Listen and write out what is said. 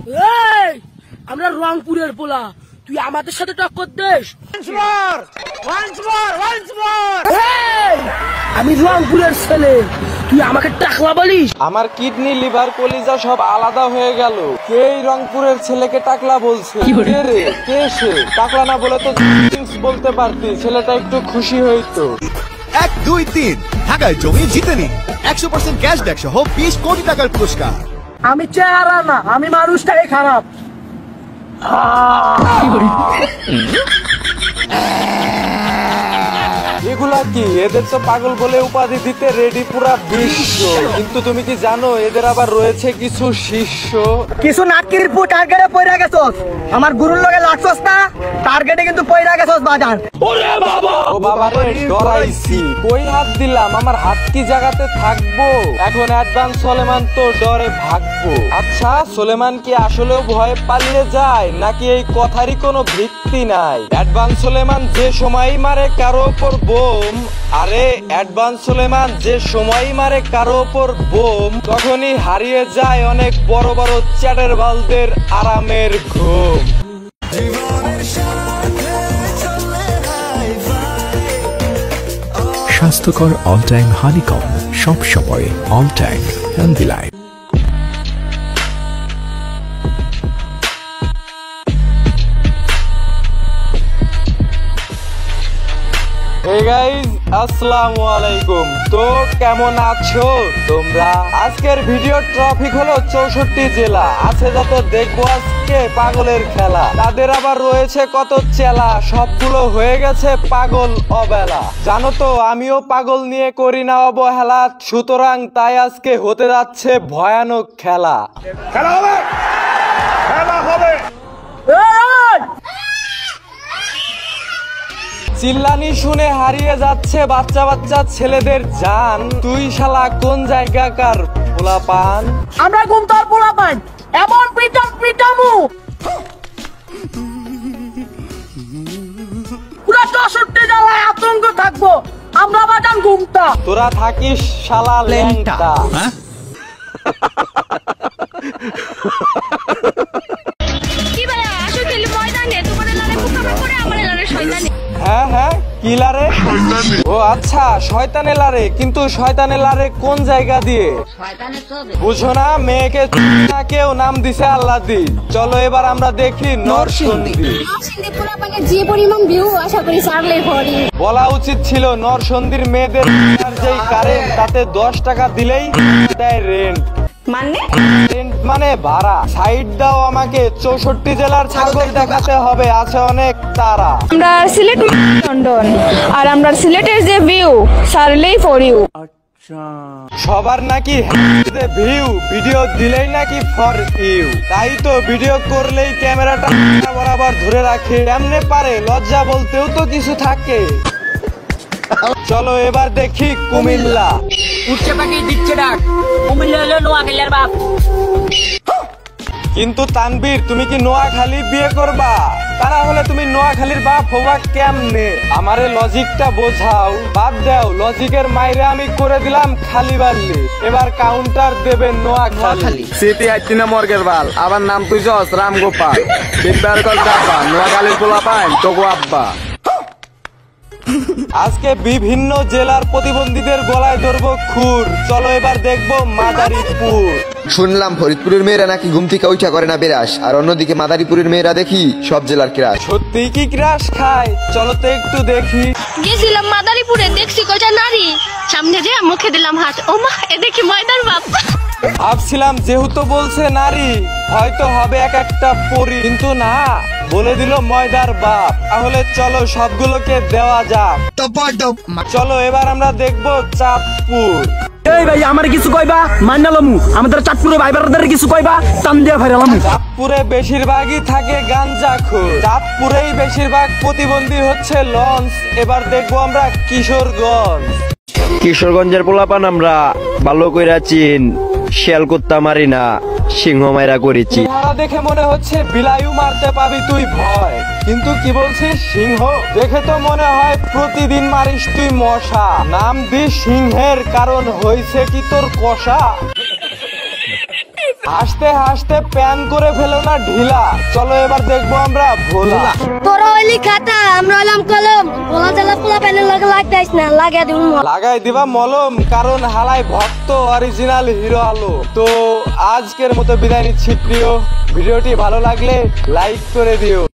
এই আমরা রংপুরের পোলা, তুই আমাদের সাথে টক্কর দিস? আমি রংপুরের ছেলে, তুই আমাকে টাকলা বলিস? আমার কিডনি লিভার কলিজা সব আলাদা হয়ে গেল। কে এই রংপুরের ছেলেকে টাকলা বলছে? কে রে? কে সে? টাকলা না বলে তো বলতে পারতি, ছেলেটা একটু খুশি হইতো। 1, 2, 3 ঢাকায় জমি জিতে নিন 100% ক্যাশব্যাক সহ 20 কোটি টাকার পুরস্কার। আমি চেহারা না, আমি মানুষটাই খারাপ। এগুলা কি? এদের তো পাগল বলে উপাধি দিতে রেডি পুরা বিশ্ব। কিন্তু তুমি কি জানো এদের আবার রয়েছে কিছু শিষ্য? কিছু নাটকির পু টার্গেটে পয়রা গেছস, আমার গুরুর লগে লাগছস না, টার্গেটে কিন্তু পয়রা গেছস বাজান। ওরে বাবা! ও বাবা রে, ডরাইছি। কই হাত দিলাম, আমার হাত কি জায়গাতে থাকবো? এখন অ্যাডভান্স সোলেমান তো ডরে ভাগবো। আচ্ছা, সোলেমান কি আসলেও ভয়ে পালিয়ে যায়, নাকি এই কথারই কোনো ভিত্তি নাই? অ্যাডভান্স সোলেমান যে সময় মারে কারো উপর বোম, আরে অ্যাডভান্স সোলেমান যে সময় মারে কারো উপর বোম, তখনই হারিয়ে যায় অনেক বড় বড় চ্যাটের বালদের আরামের ঘুম। স্বাস্থ্যকর অল টাইম হানিকম, সব সময় all time healthy life. Hey guys, আসসালামু আলাইকুম। তো কেমন আছো তোমরা? আজকের ভিডিও টপিক হলো 64 জেলা আছে যত দেখবো আজকে পাগলের খেলা। তাদের আবার রয়েছে কত চেলা, সবগুলো হয়ে গেছে পাগল অবেলা। জানো তো আমিও পাগল নিয়ে করি না অবহেলা, সুতরাং তাই আজকে হতে যাচ্ছে ভয়ানক খেলা। খেলা হবে, খেলা হবে। চিল্লানি শুনে হারিয়ে যাচ্ছে বাচ্চা বাচ্চা ছেলেদের জান। তুই শালা কোন জায়গাকার পোলাপান? আমরা গুমতার পোলাপান, এমন পিটামু পুরা 64 জেলায় আতঙ্ক থাকবো। আমরা বাজান গুমতা, তোরা থাকিস শালা ল্যাংটা। হ্যাঁ হ্যাঁ, কি লারে? ও আচ্ছা, শয়তানে লারে। কিন্তু শয়তানে লারে কোন জায়গা দিয়ে বুঝো না? মেয়েকে না কেউ নাম দিছে আল্লাহ দি। চলো এবার আমরা দেখি নরসিংদী। যে পরিমাণ ভিউ আশা করি সারলে ভরি। বলা উচিত ছিল নরসিংদীর মেয়েদের যেই কারেন্ট, তাতে 10 টাকা দিলেই দেয় রেন্ট। মানে ভাড়া। সাইড দাও আমাকে, 64 জেলার ছাগল দেখাতে হবে, আছে অনেক তারা। আমরা সিলেট লন্ডন, আর আমরা সিলেটের যে ভিউ সারলেই ফর ইউ। সবার নাকি ভিউ, ভিডিও দিলেই নাকি ফর ইউ। তাই তো ভিডিও করলেই ক্যামেরাটা বরাবর ধরে রাখে। কেমনে পারে? লজ্জা বলতেও তো কিছু থাকে। চলো এবার দেখি কুমিল্লা। উঠছে পাখি দিচ্ছে ডাক, কুমিল্লা হলো নোয়াখালীর বাপ। কিন্তু তানবীর, তুমি কি নোয়াখালী বিয়ে করবা? তারা হলে তুমি নোয়াখালীর বাপ হবা কেমনে? আমারে লজিকটা বোঝাও। বাদ দাও, লজিকের মাইরে আমি করে দিলাম খালি বাল্লি। এবার কাউন্টার দেবে নোয়াখালী। সিটি আইতিনা মর্গের বাল, আবার নাম তুই জস রামগোপাল। বিদ্যার কলকাতা নোয়াখালীর পোলা পাইন তোগো আব্বা। আজকে বিভিন্ন জেলার প্রতিবন্ধীদের গলায় ধরবো খুর। চলো এবার দেখবো মাদারীপুর। শুনলাম ফরিদপুরের মেয়েরা নাকি ঘুম থেকে উঠা করে না বিরাস, আর অন্যদিকে মাদারীপুরের মেয়েরা দেখি সব জেলার ক্রাশ। সত্যি কি ক্রাশ খায়? চলো তো একটু দেখি। গেছিলাম মাদারীপুরে, দেখছি কয়টা নারী, সামনে যে মুখে দিলাম হাত, ও মা এ দেখি ময়দার বাপ। ভাবছিলাম যেহেতু বলছে নারী, হয়তো হবে এক একটা পরী, কিন্তু না, বলে দিল ময়দার বাপ। তাহলে চলো সবগুলোকে দেওয়া যাক। চলো এবার আমরা দেখবো চাঁদপুর। এই ভাই আমার কিছু কইবা? মান্নালামু আমাদের চাঁদপুরে ভাই ব্রাদারের কিছু কইবা? টান দিয়া ফেরালামু। চাঁদপুরে বেশিরভাগই থাকে গাঞ্জাখোর। চাঁদপুরেই বেশিরভাগ প্রতিবন্ধী হচ্ছে লঞ্চ। এবার দেখবো আমরা কিশোরগঞ্জ। কিশোরগঞ্জের পোলাপান আমরা ভালো কইরা চিন, শিয়াল কুত্তা মারি না, সিংহ মাইরা করেছি। দেখে মনে হচ্ছে বিলায়ু মারতে পাবি তুই ভয়, কিন্তু কি বলছিস সিংহ? দেখে তো মনে হয় প্রতিদিন মারিস তুই মশা। নাম দিস সিংহের, কারণ হয়েছে কি তোর কষা। হাসতে হাসতে প্যান করে ফেলো না ঢিলা। চলো এবার দেখবো আমরা ভোলা। তোরা হইলি খাতা, আমরা হইলাম কলম। পোলা চালা পোলা প্যানের লগে লাগতাইস না, লাগিয়ে দিব। লাগাই দিবা মলম, কারণ হালাই ভক্ত অরিজিনাল হিরো আলো। তো আজকের মতো বিদায় নিচ্ছি প্রিয়। ভিডিওটি ভালো লাগলে লাইক করে দিও।